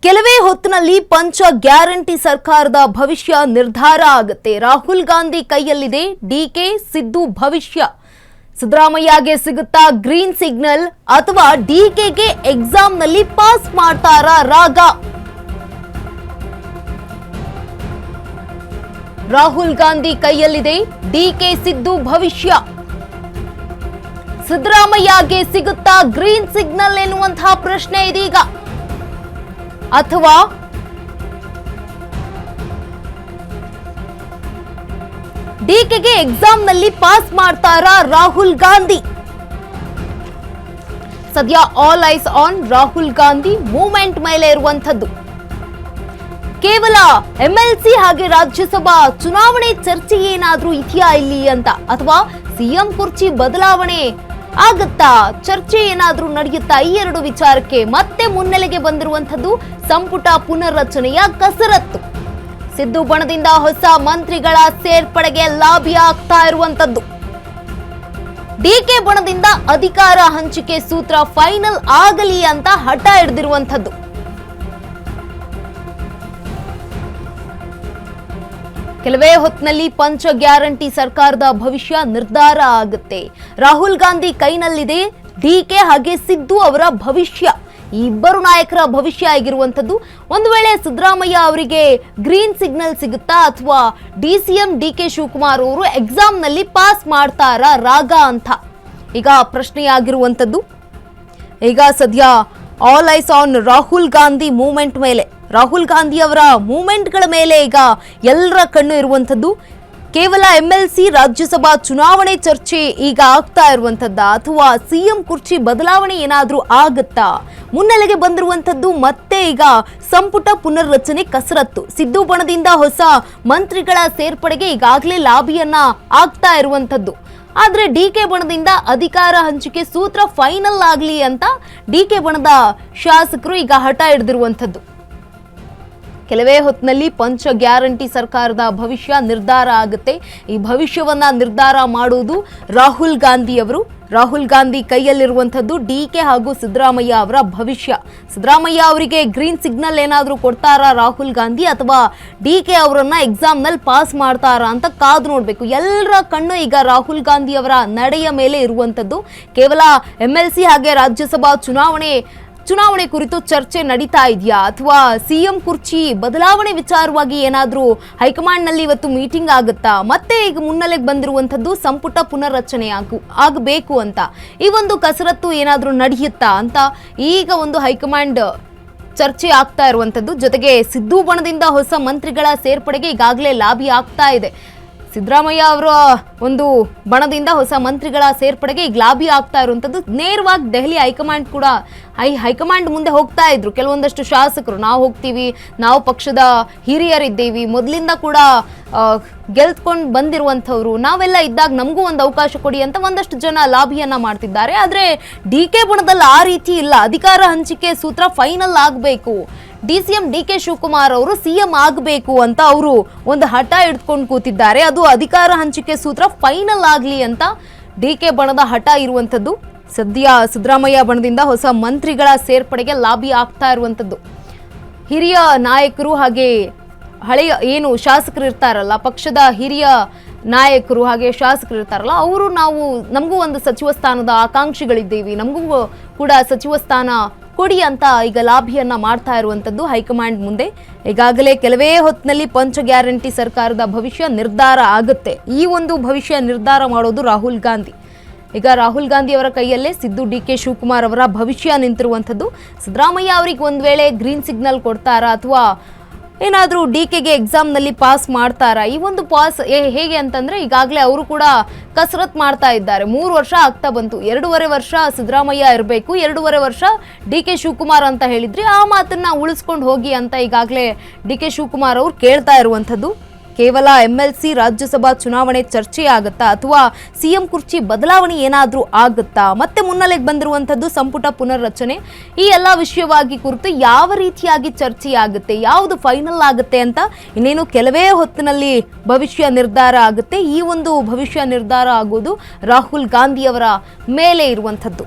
ಕೆಲವೇ ಹೊತ್ತಿನಲ್ಲಿ ಪಂಚ ಗ್ಯಾರಂಟಿ ಸರ್ಕಾರದ ಭವಿಷ್ಯ ನಿರ್ಧಾರ ಆಗುತ್ತೆ. ರಾಹುಲ್ ಗಾಂಧಿ ಕೈಯಲ್ಲಿದೆ ಡಿಕೆ ಸಿದ್ದು ಭವಿಷ್ಯ. ಸಿದ್ದರಾಮಯ್ಯಗೆ ಸಿಗುತ್ತಾ ಗ್ರೀನ್ ಸಿಗ್ನಲ್ ಅಥವಾ ಡಿಕೆಗೆ ಎಕ್ಸಾಮ್ನಲ್ಲಿ ಪಾಸ್ ಮಾಡ್ತಾರಾ ರಾಗ? ರಾಹುಲ್ ಗಾಂಧಿ ಕೈಯಲ್ಲಿದೆ ಡಿಕೆ ಸಿದ್ದು ಭವಿಷ್ಯ. ಸಿದ್ದರಾಮಯ್ಯಗೆ ಸಿಗುತ್ತಾ ಗ್ರೀನ್ ಸಿಗ್ನಲ್ ಎನ್ನುವಂತಹ ಪ್ರಶ್ನೆ ಇದೀಗ. ಅಥವಾ ಡಿಕೆಗೆ ಎಕ್ಸಾಮ್ನಲ್ಲಿ ಪಾಸ್ ಮಾಡ್ತಾರಾ ರಾಹುಲ್ ಗಾಂಧಿ? ಸದ್ಯ all ice on Rahul Gandhi movement ಮೇಲೆ ಇರುವಂತದ್ದು. ಕೇವಲ ಎಂಎಲ್ಸಿ ಹಾಗೆ ರಾಜ್ಯಸಭಾ ಚುನಾವಣೆ ಚರ್ಚೆ ಏನಾದ್ರೂ ಇದೆಯಾ ಇಲ್ಲಿ ಅಂತ, ಅಥವಾ ಸಿಎಂ ಕುರ್ಚಿ ಬದಲಾವಣೆ ಆಗತ್ತಾ, ಚರ್ಚೆ ಏನಾದ್ರೂ ನಡೆಯುತ್ತಾ? ಈ ಎರಡು ವಿಚಾರಕ್ಕೆ ಮತ್ತೆ ಮುನ್ನೆಲೆಗೆ ಬಂದಿರುವಂತದ್ದು ಸಂಪುಟ ಪುನರ್ರಚನೆಯ ಕಸರತ್ತು. ಸಿದ್ದು ಬಣದಿಂದ ಹೊಸ ಮಂತ್ರಿಗಳ ಸೇರ್ಪಡೆಗೆ ಲಾಬಿ ಆಗ್ತಾ ಇರುವಂತದ್ದು. ಡಿಕೆ ಬಣದಿಂದ ಅಧಿಕಾರ ಹಂಚಿಕೆ ಸೂತ್ರ ಫೈನಲ್ ಆಗಲಿ ಅಂತ ಹಠ ಹಿಡಿದಿರುವಂತದ್ದು. ಕೆಲವೇ ಹೊತ್ತಿನಲ್ಲಿ ಪಂಚ ಗ್ಯಾರಂಟಿ ಸರ್ಕಾರದ ಭವಿಷ್ಯ ನಿರ್ಧಾರ ಆಗುತ್ತೆ. ರಾಹುಲ್ ಗಾಂಧಿ ಕೈನಲ್ಲಿದೆ ಡಿಕೆ ಹಾಗೆ ಸಿದ್ದು ಅವರ ಭವಿಷ್ಯ. ಈ ಇಬ್ಬರು ನಾಯಕರ ಭವಿಷ್ಯ ಆಗಿರುವಂತದ್ದು. ಒಂದು ವೇಳೆ ಸಿದ್ದರಾಮಯ್ಯ ಅವರಿಗೆ ಗ್ರೀನ್ ಸಿಗ್ನಲ್ ಸಿಗುತ್ತಾ, ಅಥವಾ ಡಿಸಿಎಂ ಡಿಕೆ ಶಿವಕುಮಾರ್ ಅವರು ಎಕ್ಸಾಮ್ನಲ್ಲಿ ಪಾಸ್ ಮಾಡ್ತಾರಾ ರಾಗ ಅಂತ ಈಗ ಪ್ರಶ್ನೆಯಾಗಿರುವಂತದ್ದು. ಈಗ ಸದ್ಯ all ice on Rahul Gandhi movement ಮೇಲೆ, ರಾಹುಲ್ ಗಾಂಧಿ ಅವರ ಮೂವ್ಮೆಂಟ್ಗಳ ಮೇಲೆ ಈಗ ಎಲ್ಲರ ಕಣ್ಣು ಇರುವಂತದ್ದು. ಕೇವಲ ಎಂಎಲ್ಸಿ ರಾಜ್ಯಸಭಾ ಚುನಾವಣೆ ಚರ್ಚೆ ಈಗ ಆಗ್ತಾ ಇರುವಂತದ್ದ, ಅಥವಾ ಸಿಎಂ ಕುರ್ಚಿ ಬದಲಾವಣೆ ಏನಾದ್ರೂ ಆಗತ್ತಾ? ಮುನ್ನೆಲೆಗೆ ಬಂದಿರುವಂತದ್ದು ಮತ್ತೆ ಈಗ ಸಂಪುಟ ಪುನರ್ರಚನೆ ಕಸರತ್ತು. ಸಿದ್ದು ಬಣದಿಂದ ಹೊಸ ಮಂತ್ರಿಗಳ ಸೇರ್ಪಡೆಗೆ ಈಗಾಗಲೇ ಲಾಬಿಯನ್ನ ಆಗ್ತಾ ಇರುವಂತದ್ದು. ಆದ್ರೆ ಡಿಕೆ ಬಣದಿಂದ ಅಧಿಕಾರ ಹಂಚಿಕೆ ಸೂತ್ರ ಫೈನಲ್ ಆಗಲಿ ಅಂತ ಡಿಕೆ ಬಣದ ಶಾಸಕರು ಈಗ ಹಠ ಹಿಡಿದಿರುವಂತದ್ದು. ಕೆಲವೇ ಹೊತ್ತಿನಲ್ಲಿ ಪಂಚ ಗ್ಯಾರಂಟಿ ಸರ್ಕಾರದ ಭವಿಷ್ಯ ನಿರ್ಧಾರ ಆಗುತ್ತೆ. ಈ ಭವಿಷ್ಯವನ್ನ ನಿರ್ಧಾರ ಮಾಡುವುದು ರಾಹುಲ್ ಗಾಂಧಿ ಅವರು. ರಾಹುಲ್ ಗಾಂಧಿ ಕೈಯಲ್ಲಿರುವಂತದ್ದು ಡಿಕೆ ಹಾಗೂ ಸಿದ್ದರಾಮಯ್ಯ ಅವರ ಭವಿಷ್ಯ. ಸಿದ್ದರಾಮಯ್ಯ ಅವರಿಗೆ ಗ್ರೀನ್ ಸಿಗ್ನಲ್ ಏನಾದರೂ ಕೊಡ್ತಾರಾ ರಾಹುಲ್ ಗಾಂಧಿ, ಅಥವಾ ಡಿಕೆ ಅವರನ್ನ ಎಕ್ಸಾಮ್ನಲ್ಲಿ ಪಾಸ್ ಮಾಡ್ತಾರಾ ಅಂತ ಕಾದು ನೋಡಬೇಕು. ಎಲ್ಲರ ಕಣ್ಣು ಈಗ ರಾಹುಲ್ ಗಾಂಧಿ ಅವರ ನಡೆಯ ಮೇಲೆ ಇರುವಂತದ್ದು. ಕೇವಲ ಎಂಎಲ್ಸಿ ಹಾಗೆ ರಾಜ್ಯಸಭಾ ಚುನಾವಣೆ ಕುರಿತು ಚರ್ಚೆ ನಡೀತಾ ಇದೆಯಾ, ಅಥವಾ ಸಿಎಂ ಕುರ್ಚಿ ಬದಲಾವಣೆ ವಿಚಾರವಾಗಿ ಏನಾದರೂ ಹೈಕಮಾಂಡ್ ನಲ್ಲಿ ಇವತ್ತು ಮೀಟಿಂಗ್ ಆಗುತ್ತಾ? ಮತ್ತೆ ಈಗ ಮುನ್ನೆಲೆಗೆ ಬಂದಿರುವಂತದ್ದು ಸಂಪುಟ ಪುನರ್ರಚನೆ ಆಗಬೇಕು ಅಂತ. ಈ ಒಂದು ಕಸರತ್ತು ಏನಾದರೂ ನಡೆಯುತ್ತಾ ಅಂತ ಈಗ ಒಂದು ಹೈಕಮಾಂಡ್ ಚರ್ಚೆ ಆಗ್ತಾ ಇರುವಂತದ್ದು. ಜೊತೆಗೆ ಸಿದ್ದು ಬಣದಿಂದ ಹೊಸ ಮಂತ್ರಿಗಳ ಸೇರ್ಪಡೆಗೆ ಈಗಾಗಲೇ ಲಾಬಿ ಆಗ್ತಾ ಇದೆ. ಸಿದ್ದರಾಮಯ್ಯ ಅವರ ಒಂದು ಬಣದಿಂದ ಹೊಸ ಮಂತ್ರಿಗಳ ಸೇರ್ಪಡೆಗೆ ಈಗ ಲಾಬಿ ಆಗ್ತಾ ಇರುವಂತದ್ದು. ನೇರವಾಗಿ ದೆಹಲಿ ಹೈಕಮಾಂಡ್ ಕೂಡ ಹೈಕಮಾಂಡ್ ಮುಂದೆ ಹೋಗ್ತಾ ಇದ್ರು ಕೆಲವೊಂದಷ್ಟು ಶಾಸಕರು. ನಾವು ಹೋಗ್ತೀವಿ, ನಾವು ಪಕ್ಷದ ಹಿರಿಯರಿದ್ದೀವಿ, ಮೊದಲಿಂದ ಕೂಡ ಗೆಲ್ತ್ಕೊಂಡು ಬಂದಿರುವಂಥವ್ರು, ನಾವೆಲ್ಲ ಇದ್ದಾಗ ನಮಗೂ ಒಂದು ಅವಕಾಶ ಕೊಡಿ ಅಂತ ಒಂದಷ್ಟು ಜನ ಲಾಬಿಯನ್ನ ಮಾಡ್ತಿದ್ದಾರೆ. ಆದ್ರೆ ಡಿಕೆ ಬಣದಲ್ಲಿ ಆ ರೀತಿ ಇಲ್ಲ. ಅಧಿಕಾರ ಹಂಚಿಕೆ ಸೂತ್ರ ಫೈನಲ್ ಆಗಬೇಕು, ಡಿಸಿಎಂ ಡಿಕೆ ಶಿವಕುಮಾರ್ ಅವರು ಸಿಎಂ ಆಗಬೇಕು ಅಂತ ಅವರು ಒಂದು ಹಠ ಹಿಡ್ಕೊಂಡು ಕೂತಿದ್ದಾರೆ. ಅದು ಅಧಿಕಾರ ಹಂಚಿಕೆ ಸೂತ್ರ ಫೈನಲ್ ಆಗಲಿ ಅಂತ ಡಿಕೆ ಬಣದ ಹಠ ಇರುವಂತದ್ದು. ಸದ್ಯ ಸಿದ್ದರಾಮಯ್ಯ ಬಣದಿಂದ ಹೊಸ ಮಂತ್ರಿಗಳ ಸೇರ್ಪಡೆಗೆ ಲಾಬಿ ಆಗ್ತಾ ಇರುವಂತದ್ದು. ಹಿರಿಯ ನಾಯಕರು ಹಾಗೆ ಹಳೆಯ ಏನು ಶಾಸಕರು ಇರ್ತಾರಲ್ಲ, ಪಕ್ಷದ ಹಿರಿಯ ನಾಯಕರು ಹಾಗೆ ಶಾಸಕರು ಇರ್ತಾರಲ್ಲ, ಅವರು ನಮಗೂ ಒಂದು ಸಚಿವ ಸ್ಥಾನದ ಆಕಾಂಕ್ಷಿಗಳಿದ್ದೀವಿ, ನಮಗೂ ಕೂಡ ಸಚಿವ ಸ್ಥಾನ ಕೊಡಿ ಅಂತ ಈಗ ಲಾಬಿಯನ್ನ ಮಾಡ್ತಾ ಇರುವಂತದ್ದು ಹೈಕಮಾಂಡ್ ಮುಂದೆ. ಈಗಾಗಲೇ ಕೆಲವೇ ಹೊತ್ತಿನಲ್ಲಿ ಪಂಚ ಗ್ಯಾರಂಟಿ ಸರ್ಕಾರದ ಭವಿಷ್ಯ ನಿರ್ಧಾರ ಆಗುತ್ತೆ. ಈ ಒಂದು ಭವಿಷ್ಯ ನಿರ್ಧಾರ ಮಾಡೋದು ರಾಹುಲ್ ಗಾಂಧಿ. ಈಗ ರಾಹುಲ್ ಗಾಂಧಿ ಅವರ ಕೈಯಲ್ಲೇ ಸಿದ್ದು ಡಿಕೆ ಶಿವಕುಮಾರ್ ಅವರ ಭವಿಷ್ಯ ನಿಂತಿರುವಂಥದ್ದು. ಸಿದ್ದರಾಮಯ್ಯ ಅವರಿಗೆ ಒಂದು ವೇಳೆ ಗ್ರೀನ್ ಸಿಗ್ನಲ್ ಕೊಡ್ತಾರಾ, ಅಥವಾ ಏನಾದರೂ ಡಿಕೆಗೆ ಎಕ್ಸಾಮ್ನಲ್ಲಿ ಪಾಸ್ ಮಾಡ್ತಾರಾ? ಈ ಒಂದು ಪಾಸ್ ಹೇಗೆ ಅಂತಂದ್ರೆ, ಈಗಾಗಲೇ ಅವರು ಕೂಡ ಕಸರತ್ ಮಾಡ್ತಾ ಇದ್ದಾರೆ. 3 ವರ್ಷ ಆಗ್ತಾ ಬಂತು. 2.5 ವರ್ಷ ಸಿದ್ದರಾಮಯ್ಯ ಇರಬೇಕು, 2.5 ವರ್ಷ ಡಿಕೆ ಶಿವಕುಮಾರ್ ಅಂತ ಹೇಳಿದ್ರಿ. ಆ ಮಾತನ್ನ ಉಳಿಸ್ಕೊಂಡು ಹೋಗಿ ಅಂತ ಈಗಾಗಲೇ ಡಿಕೆ ಶಿವಕುಮಾರ್ ಅವರು ಕೇಳ್ತಾ ಇರುವಂಥದ್ದು. ಕೇವಲ ಎಂಎಲ್ಸಿ ರಾಜ್ಯಸಭಾ ಚುನಾವಣೆ ಚರ್ಚೆ ಆಗುತ್ತಾ, ಅಥವಾ ಸಿಎಂ ಕುರ್ಚಿ ಬದಲಾವಣೆ ಏನಾದರೂ ಆಗುತ್ತಾ? ಮತ್ತೆ ಮುನ್ನೆಲೆಗೆ ಬಂದಿರುವಂತದ್ದು ಸಂಪುಟ ಪುನರ್ರಚನೆ. ಈ ಎಲ್ಲ ವಿಷಯವಾಗಿ ಕುರಿತು ಯಾವ ರೀತಿಯಾಗಿ ಚರ್ಚೆ ಆಗುತ್ತೆ, ಯಾವುದು ಫೈನಲ್ ಆಗುತ್ತೆ ಅಂತ ಇನ್ನೇನು ಕೆಲವೇ ಹೊತ್ತಿನಲ್ಲಿ ಭವಿಷ್ಯ ನಿರ್ಧಾರ ಆಗುತ್ತೆ. ಈ ಒಂದು ಭವಿಷ್ಯ ನಿರ್ಧಾರ ಆಗೋದು ರಾಹುಲ್ ಗಾಂಧಿ ಅವರ ಮೇಲೆ ಇರುವಂತದ್ದು.